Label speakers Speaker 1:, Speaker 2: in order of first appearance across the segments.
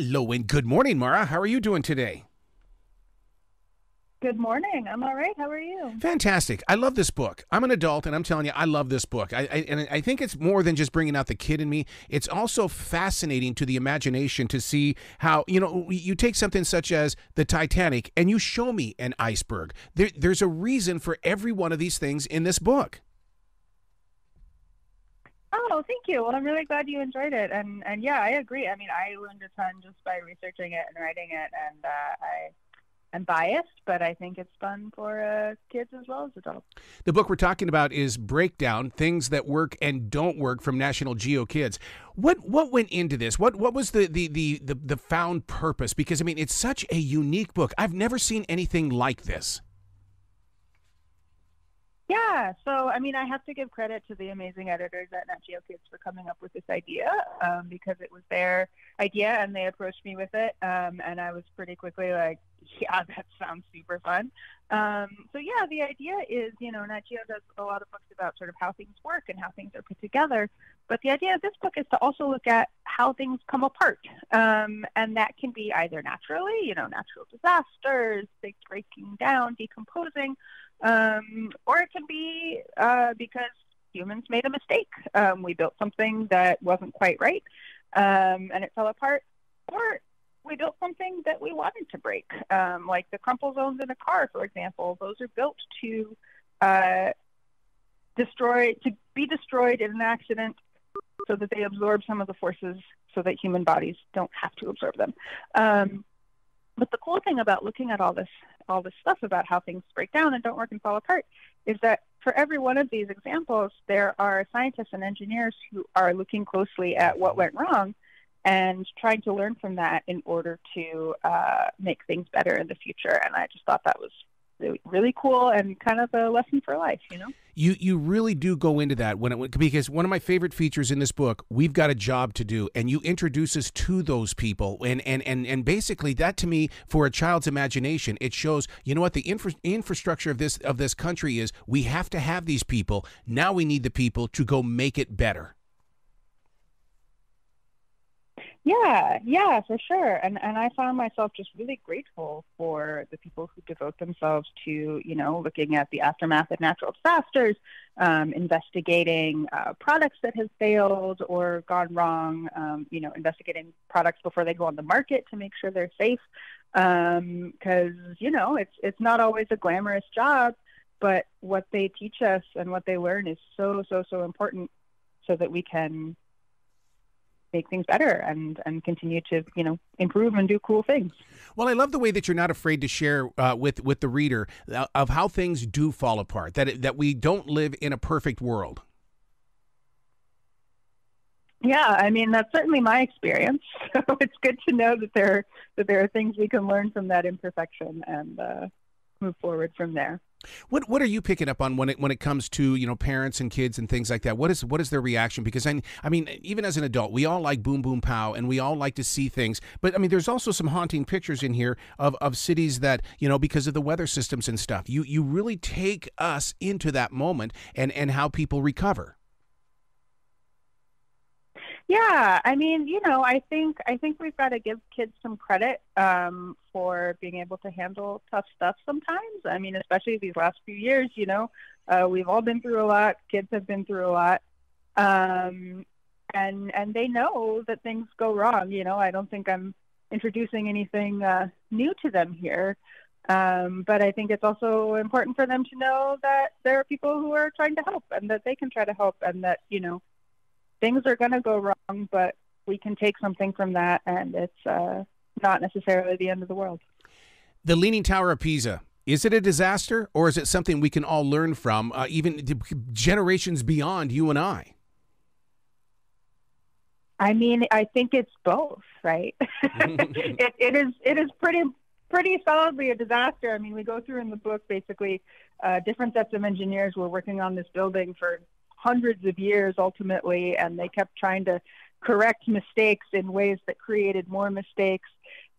Speaker 1: Hello and good morning, Mara. How are you doing today?
Speaker 2: Good morning. I'm all right. How are you?
Speaker 1: Fantastic. I love this book. I'm an adult, and I'm telling you, I love this book. And I think it's more than just bringing out the kid in me. It's also fascinating to the imagination to see how, you take something such as the Titanic, and you show me an iceberg. There's a reason for every one of these things in this book.
Speaker 2: Oh, thank you. Well, I'm really glad you enjoyed it. And yeah, I agree. I mean, I learned a ton just by researching it and writing it. And I'm biased, but I think it's fun for kids as well as adults.
Speaker 1: The book we're talking about is Breakdown, Things That Work and Don't Work from National Geo Kids. What went into this? What was the found purpose? Because, I mean, it's such a unique book. I've never seen anything like this.
Speaker 2: Yeah, so I mean, I have to give credit to the amazing editors at Nat Geo Kids for coming up with this idea because it was their idea and they approached me with it. And I was pretty quickly like, yeah, that sounds super fun. So yeah, the idea is, Nat Geo does a lot of books about sort of how things work and how things are put together. But the idea of this book is to also look at how things come apart. And that can be either naturally, natural disasters, things breaking down, decomposing, or it can be because humans made a mistake. We built something that wasn't quite right, and it fell apart. Or we built something that we wanted to break, like the crumple zones in a car, for example. Those are built to be destroyed in an accident so that they absorb some of the forces so that human bodies don't have to absorb them. But the cool thing about looking at all this stuff about how things break down and don't work and fall apart is that for every one of these examples, there are scientists and engineers who are looking closely at what went wrong and trying to learn from that in order to make things better in the future. And I just thought that was really cool and kind of a lesson for life,
Speaker 1: You really do go into that because one of my favorite features in this book, we've got a job to do, and you introduce us to those people, and basically that to me, for a child's imagination, it shows what the infrastructure of this country is. We have to have these people. Now we need the people to go make it better.
Speaker 2: Yeah, for sure. And I found myself just really grateful for the people who devote themselves to, looking at the aftermath of natural disasters, investigating products that have failed or gone wrong, investigating products before they go on the market to make sure they're safe. Because, it's not always a glamorous job, but what they teach us and what they learn is so, so, so important so that we can make things better and continue to, improve and do cool things.
Speaker 1: Well, I love the way that you're not afraid to share with the reader of how things do fall apart, that we don't live in a perfect world.
Speaker 2: Yeah, I mean, that's certainly my experience. So it's good to know that there are things we can learn from that imperfection and move forward from there.
Speaker 1: What are you picking up on when it comes to parents and kids and things like that? What is their reaction? Because I mean, even as an adult, we all like boom boom pow, and we all like to see things. But I mean, there's also some haunting pictures in here of cities that because of the weather systems and stuff. You really take us into that moment and how people recover.
Speaker 2: Yeah, I mean, I think we've got to give kids some credit for being able to handle tough stuff sometimes. I mean, especially these last few years, we've all been through a lot. Kids have been through a lot, and they know that things go wrong. I don't think I'm introducing anything new to them here, but I think it's also important for them to know that there are people who are trying to help and that they can try to help, and that things are going to go wrong, but we can take something from that, and it's not necessarily the end of the world.
Speaker 1: The Leaning Tower of Pisa, is it a disaster, or is it something we can all learn from, even generations beyond you and I?
Speaker 2: I mean, I think it's both, right? It is pretty solidly a disaster. I mean, we go through in the book basically different sets of engineers were working on this building for hundreds of years ultimately, and they kept trying to correct mistakes in ways that created more mistakes.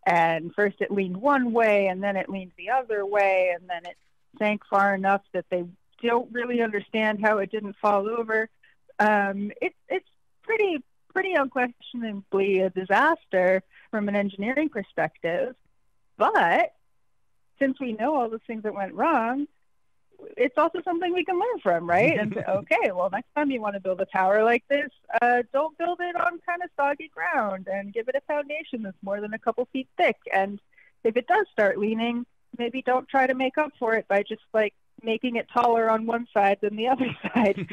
Speaker 2: And first it leaned one way, and then it leaned the other way, and then it sank far enough that they don't really understand how it didn't fall over. It's pretty unquestionably a disaster, from an engineering perspective. But since we know all those things that went wrong, it's also something we can learn from, right? And say, okay, well, next time you want to build a tower like this, don't build it on kind of soggy ground and give it a foundation that's more than a couple feet thick. And if it does start leaning, maybe don't try to make up for it by just like making it taller on one side than the other side.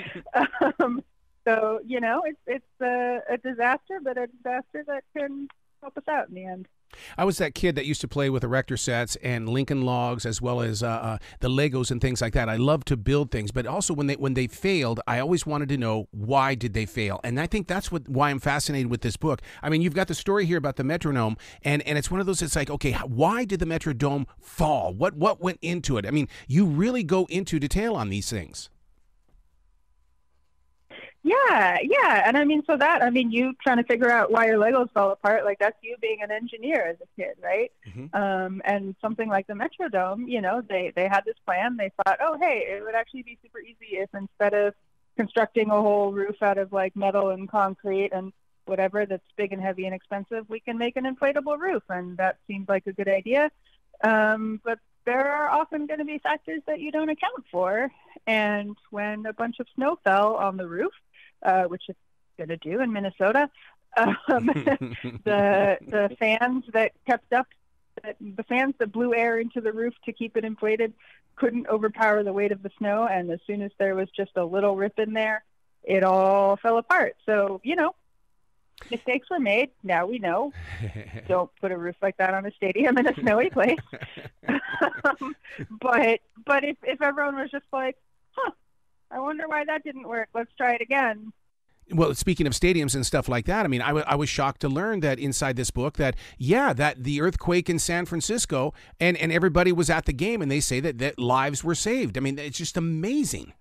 Speaker 2: So, you know, it's a disaster, but a disaster that can help us out in the end.
Speaker 1: I was that kid that used to play with erector sets and Lincoln logs, as well as the Legos and things like that. I love to build things, but also when they failed, I always wanted to know, why did they fail? And I think that's why I'm fascinated with this book. I mean, you've got the story here about the metronome, and it's one of those. It's like, okay, why did the metronome fall? What went into it? I mean, you really go into detail on these things.
Speaker 2: Yeah. And I mean, you trying to figure out why your Legos fell apart, like that's you being an engineer as a kid, right? Mm-hmm. And something like the Metrodome, you know, they had this plan. They thought, oh, hey, it would actually be super easy if instead of constructing a whole roof out of like metal and concrete and whatever that's big and heavy and expensive, we can make an inflatable roof. And that seemed like a good idea. But there are often going to be factors that you don't account for. And when a bunch of snow fell on the roof, which it's going to do in Minnesota, the fans that kept up, the fans that blew air into the roof to keep it inflated couldn't overpower the weight of the snow. And as soon as there was just a little rip in there, it all fell apart. So, you know, mistakes were made. Now we know. Don't put a roof like that on a stadium in a snowy place. But if everyone was just like, I wonder why that didn't work, let's try it again.
Speaker 1: Well, speaking of stadiums and stuff like that, I mean, I was shocked to learn that inside this book that the earthquake in San Francisco and everybody was at the game, and they say that lives were saved. I mean, it's just amazing.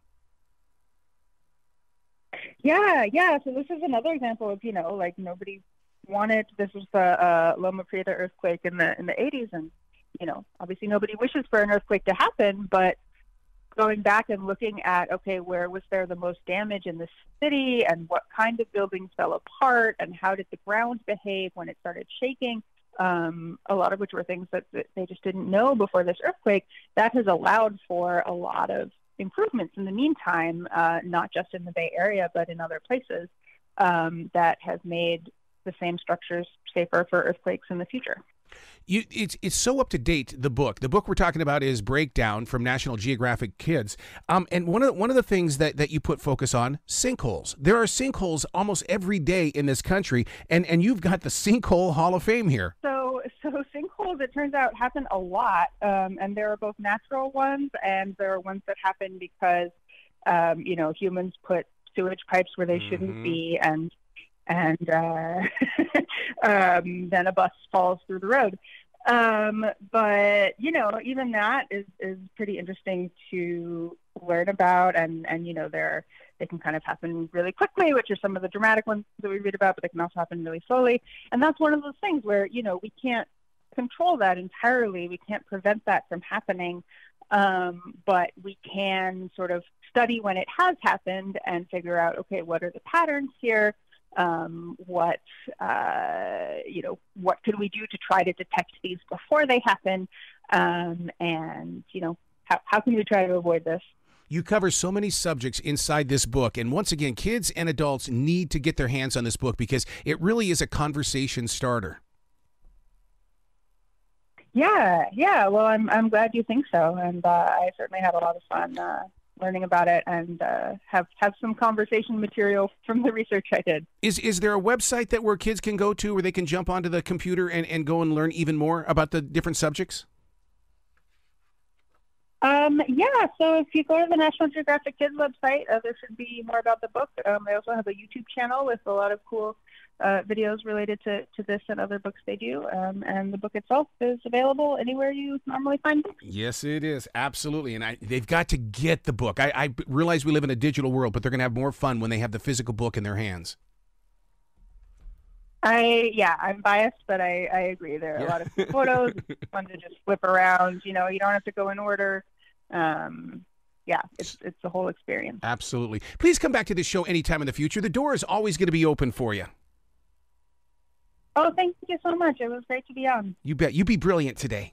Speaker 2: Yeah. So this is another example of, you know, like nobody wanted. This was the Loma Prieta earthquake in the 80s, and you know, obviously nobody wishes for an earthquake to happen. But going back and looking at, okay, where was there the most damage in the city, and what kind of buildings fell apart, and how did the ground behave when it started shaking? A lot of which were things that they just didn't know before this earthquake. That has allowed for a lot of improvements in the meantime, not just in the Bay Area, but in other places, that have made the same structures safer for earthquakes in the future.
Speaker 1: It's so up to date. The book we're talking about is Breakdown from National Geographic Kids. And one of the things that you put focus on, sinkholes. There are sinkholes almost every day in this country, and you've got the Sinkhole Hall of Fame here.
Speaker 2: So sinkholes, it turns out, happen a lot, and there are both natural ones and there are ones that happen because you know, humans put sewage pipes where they shouldn't be, and then a bus falls through the road. But you know, even that is pretty interesting to learn about, and you know, they can kind of happen really quickly, which are some of the dramatic ones that we read about, but they can also happen really slowly. And that's one of those things where, you know, we can't control that entirely. We can't prevent that from happening. But we can sort of study when it has happened and figure out, okay, what are the patterns here? What can we do to try to detect these before they happen? And, you know, how can we try to avoid this?
Speaker 1: You cover so many subjects inside this book. And once again, kids and adults need to get their hands on this book because it really is a conversation starter.
Speaker 2: Yeah. Well, I'm glad you think so. And I certainly had a lot of fun learning about it, and have some conversation material from the research I did.
Speaker 1: Is there a website where kids can go to where they can jump onto the computer and go and learn even more about the different subjects?
Speaker 2: Yeah, so if you go to the National Geographic Kids website, there should be more about the book. They also have a YouTube channel with a lot of cool videos related to this and other books they do. And the book itself is available anywhere you normally find books.
Speaker 1: Yes, it is. Absolutely. And they've got to get the book. I realize we live in a digital world, but they're going to have more fun when they have the physical book in their hands.
Speaker 2: I'm biased, but I agree. There are a lot of cool photos. It's fun to just flip around. You know, you don't have to go in order. It's the whole experience.
Speaker 1: Absolutely. Please come back to this show anytime in the future. The door is always going to be open for you.
Speaker 2: Oh, thank you so much. It was great to be on.
Speaker 1: You bet. You be brilliant today.